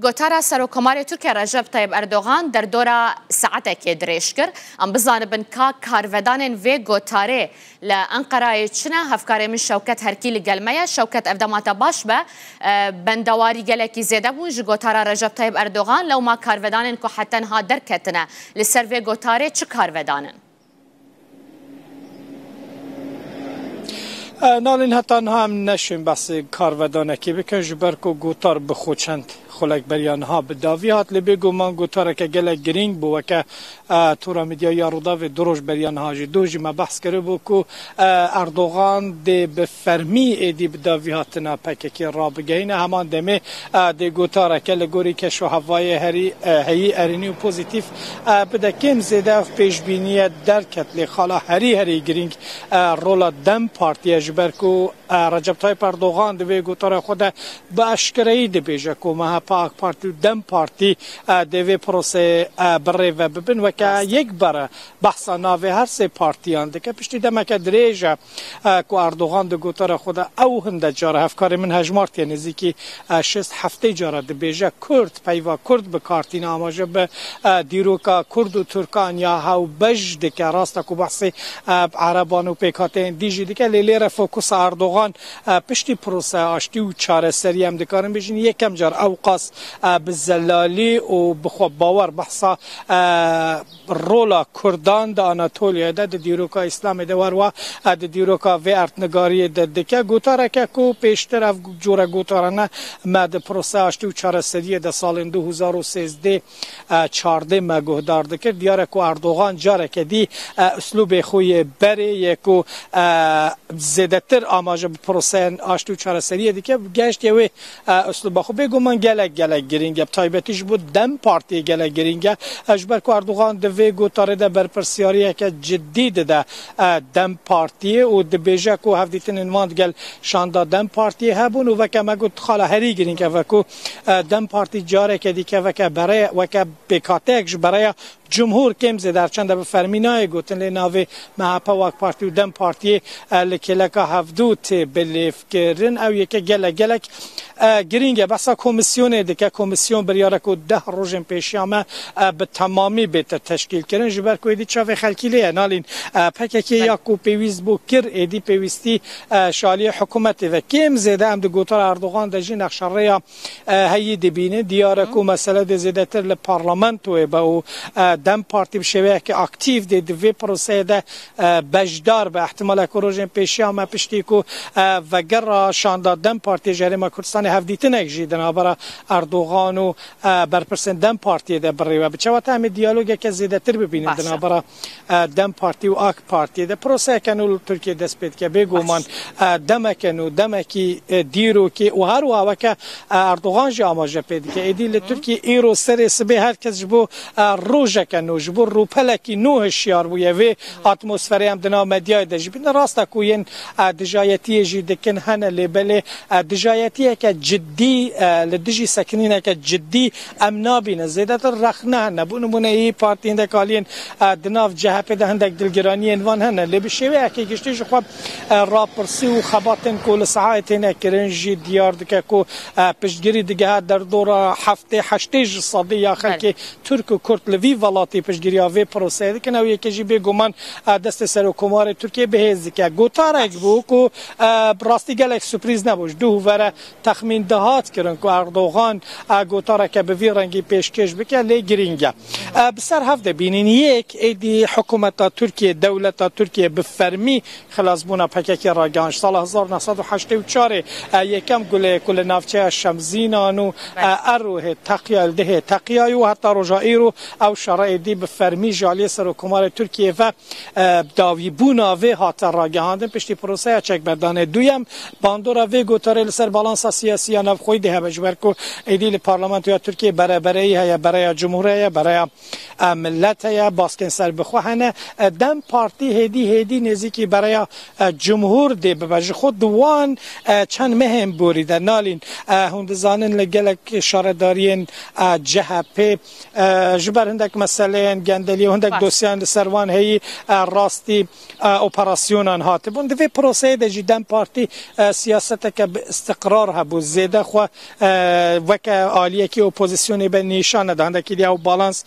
گوتارا سروکماری ترکیه رجب طیب اردوغان در دورا ساعتك دريش كر ام بزانبن کا کارودانن و گوتاره لانقره چنه هفکاری من شوکت هرکی لگلمه شوکت افدامات باش به بندواری گلکی زیده بون جو گوتارا رجب طیب اردوغان لو ما کارودانن که حتی ها درکتنه لسر و گوتاره چه کارودانن؟ نالین حتی هم نشیم بس کارودانه که بکن جبرکو گوتار بخوچند خلق بریانها بداوی هات لبیگو من گوتاره که گلک گرینگ بو و که تورا میدیا یارودا و دروش بریانها جی دوجی ما بحث کرده بو که اردوغان دی بفرمی ایدی بداوی هاتنا پکه که را بگینه همان دمه دی گوتاره که لگوری که شو هوای هی ارینی و پوزیتیف بده کم زیده پیشبینی درکت لی خالا هری گرینگ رولا دم پارتی جبرکو رجب طیب اردوغان دی گوتاره خود به اشکرهی دی بیجه که ما پاک پارتی و دم پارتی دوی پروسه بره و ببین و که یک بره بحثا ناوی هر سه پارتیان ده که پشتی دمه که دریجه که اردوغان ده گوتاره خود او هنده جاره هفکار من هجمارتی نزیکی 6-7 جاره ده بیجه کرد پیوا کرد به کارتین آماجه به دیروکا کرد و ترکان یا هاو بج ده که راسته که بحثی عربان و پیکاتین دیجی ده که لیلیر فوکوس اردوغان پشتی پروسه آشتی و چاره سری هم دکارن بیشین یکم جار اوقاس بالزلالی و بخواب باور بحثا رولا کردان دا آناتولیا دا دیروکا اسلام دوار و دا دیروکا و ارتنگاری دا دکه گوتاره که کو پیشتر اف جوره گوتارانه مد پروسه آشتی و چاره سری دا سال 2013 14 مگهدار دکر دیاره که اردوغان جاره که دی اسلوب خوی بره یکو زیدتر آماجه پروسه آشتی و چاره سری دکه گشت یوی اسلوب خو بگو من گلک گرینگه تایبتیش بود دم پارتی گلک گرینگه اجبر که اردوغان دوی گوتاره ده برپرسیاریه که جدی ده دم پارتی و ده بیجه که هفدیتن انواند گل شانده دم پارتی هبون و که مگو خاله هری گرینگه و که دم پارتی جاره که دیگه و که برای و که بکاتهش برای جمهور کم زدار چند به فرمینای گوتن لناوی محپا وک پارتی و دم پارتی لکلکا هفدوت بلیف کرن او یکی گلک گرینگه بسا کمیسیون دیگه کمیسیون بریاره که 10 روزن پیشیامه به تمامی بیت تشکیل کردن جبر که ایدی چاوی خلکیلیه نالین پکه که یا کو پیویز بو کر ایدی پیویستی شالی حکومت و کم زده هم دو گوتار اردوغان دجی نقشره هایی دبینه دیاره که مسئله ده زده تر لپارلمنت و با دم پارتی بشویه که اکتیو ده دوی پروسه ده بجدار به احتمال که روزن پیشیامه پشتی که وگر شانده دم پارتی جریمه کردستان هفدیتن اگجی دنابرا اردوغان و برپرسن دم پارتی ده بری و بچه وقت همه دیالوگه که زیده تر ببینیم دنابرا دم پارتی و آک پارتی ده پروسه کنو ترکیه دست پید که بگو من دمکنو دمکی دیرو که و هر و که اردوغان جا آماجه پید که ایدی ترکیه ایرو سر سبه هر کس جبو روژه کنو جبو روپلکی نوه شیار بویه و اتمسفری هم دنا مدیای ده جبین راسته کوین دجایتی جی دکن هنه لیبله دجایتی که جدی لدجی سکنینه که جدی امنا بینه زیده تر رخنه نبون مونه ای پارتی هنده کالین دناف جهپه ده هندک دلگرانی انوان هنه لی بشوه اکی گشتیش خواب راپرسی و خباتن کل ساعت هنه کرنجی دیار دکه که پشتگیری دیگه در دور هفته 8 صدی یا خلک ترک و کرد لوی ولاتی پشتگیری آوی پروسه ده که نوی یکی جی بگو من دست سر و کمار ترکیه بهیزی که گوتارک بو که راستی گلک سپریز نبوش دو وره تخمین دهات کردن که اردوغان گوتاره که به وی رنگی پیشکش بکه لی گرینگه بسر هفته بینین یک ایدی حکومت ترکیه دولت ترکیه بفرمی خلاص بونا پککی راگانش سال 1984 یکم گله کل نافچه شمزینانو اروه تقیال ده تقیای و حتی رجائی رو او شرع دی بفرمی جالی سر و کمار ترکیه و داوی بونا و حتی راگهاندن پشتی پروسه چک بدانه دویم باندورا و گوتاره لسر بالانس سیاسی نو خوی ده بجبر کو ایدی پارلمان یا ترکیه برای هیا برای جمهوریت برای ملت هیا باسکن سر بخوهنه دم پارتی هدی نزدیکی برای جمهور ده ببج خود دوان چند مهم بوریده نالین هند زانن لگلک شاردارین جهپه جبر هندک مسئله گندلی و هندک دوسیان سروان هی راستی اپراسیونان هات بون دوی پروسه ده جدن پارتی سیاست که استقرار هبو زیده خو وک عالیه که اپوزیسیونی به نشانه دهنده که دیو بالانس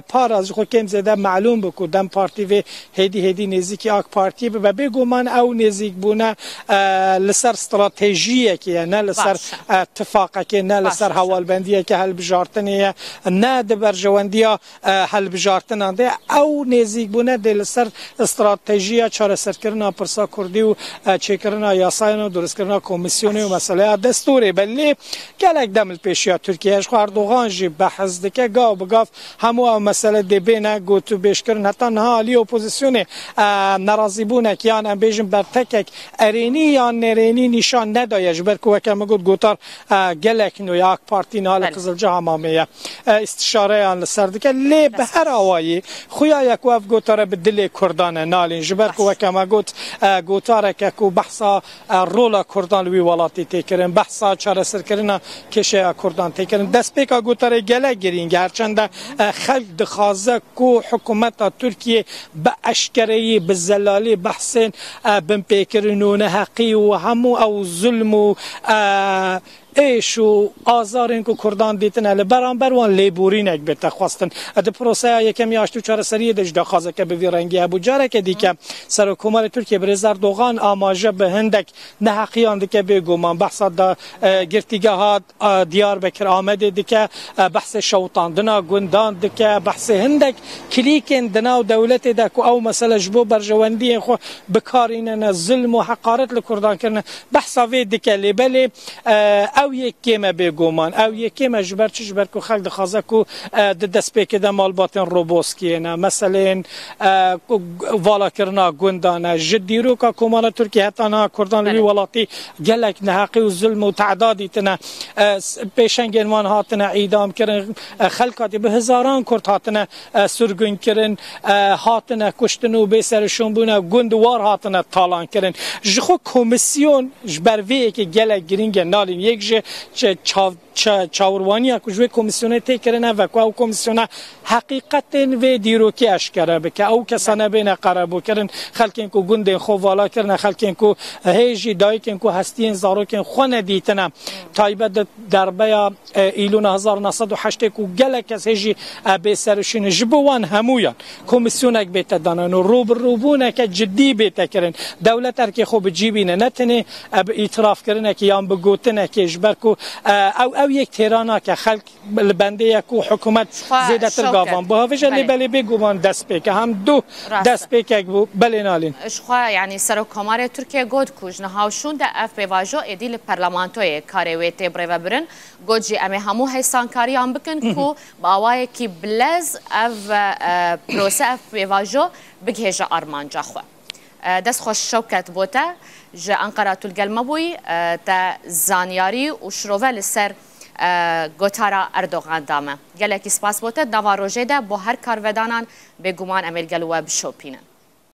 پار از خو کم زیده معلوم بکو دم پارتی و هدی نزدیکی آک پارتی به بگو من او نزدیک بونه لسر استراتژیه که نه لسر اتفاقه که نه لسر حوالبندیه که حل بجارتنیه نه دبر جواندیا حل بجارتن ده او نزدیک بونه دل سر استراتژی چاره سرکردن پرسا کردی و چکردن یاساین و درست کردن کمیسیونی و مسئله دستوری بلی گلک دم پیشیا ترکیه خو اردوغان جی بحث دکه گاو بگاف همو مسئله دی بینه گوتو بیش کردن حتی نه علی اپوزیسیون ناراضی بونه که آن بیشم بر تک ارینی یا نرینی نشان ندایج برکو که مگود گوتار گلک نو یک پارتی نال قزلجه همامیه استشاره آن سردکه لی به هر آوایی خویا یک وف گوتاره به دل کردان نالین جبر کو کما گوت گوتاره که کو بحثا رول کردان وی ولاتی تکرن بحثا چاره سرکرنا کشه کردان تکرن دست پیکا گوتاره گله گرینگ هرچند خلق دخوازه کو حکومت ترکیه به اشکری به زلالی بحثن بن پیکرنون حقی و همو او ظلم و ایش و آزارین که کردان دیتن اله برانبر وان لیبورین اک بیت خواستن اد پروسه یکم یاشتو چاره سریه دش دخوازه که به رنگی ابو جاره که دیگه سر حکومت ترکیه بر اردوغان آماجه به هندک نه حقیان دیگه بگومان بحث دا گرتیگاهات دیار بکر آمده دیگه بحث شوطاندنا گندان دیگه بحث هندک کلیکن دنا و دولت دک او مسئله جبو برجواندی خو بکارین ظلم و حقارت لکردان کردن بحث وی دیگه لیبل او یکیمه بگومان او یکیمه جبر چی جبر کو خلق خازه کو دست پیکه ده مالباتن روبوسکی نه مثلا والا کرنا گندانه جدی رو که کمان ترکیه حتی نه کردان لوی ولاتی گلک نحقی و ظلم و تعدادی تنه پیشنگنوان هاتنه اعدام کرن خلقاتی به هزاران کرد هاتنه سرگون کرن هاتنه کشتن و بیسرشون بونه گندوار هاتنه تالان کرن جخو کمیسیون جبر وی که گلک گرینگ نالین یک چاوروانی که جوی کمیسیونه تکرنه و که او کمیسیونه حقیقت و دیروکی اشکره بکه او کسانه بین قربو کرن خلکین که گنده خو والا کرن خلکین که هیجی دایکین که هستین زاروکین خونه دیتنه تایبه دربه ایلون 1908 که گلک از هیجی بیسرشین جبوان همویان کمیسیونک بیت دانن و روبونه که جدی بیت کرن دولت ارکی خوب جیبینه نتنه اعتراف کرنه که یان بگوتنه که جبر که او یک تیرانا که خلق بنده یک حکومت زیده تر گاوان با هفجه لیبلی بگوان دست پیکه هم دو دست پیکه بلی نالین اشخوا یعنی سر و کمار ترکیه گود کج نهاوشون ده اف بیواجو ایدی لپرلمانتوی کارویتی بریو برن گود جی امی همو حیسان کاریان بکن که با آوائه کی بلز اف پروسه اف بیواجو بگهجه آرمانجا خوا دست خوش شوکت بوده جه انقره تلگل مبوی تا زانیاری و شروع لسر گوتارا اردوغان دامه گلکی سپاس بوده دوا روژه ده با هر کارودانان به گمان عمل گلوه بشوپینن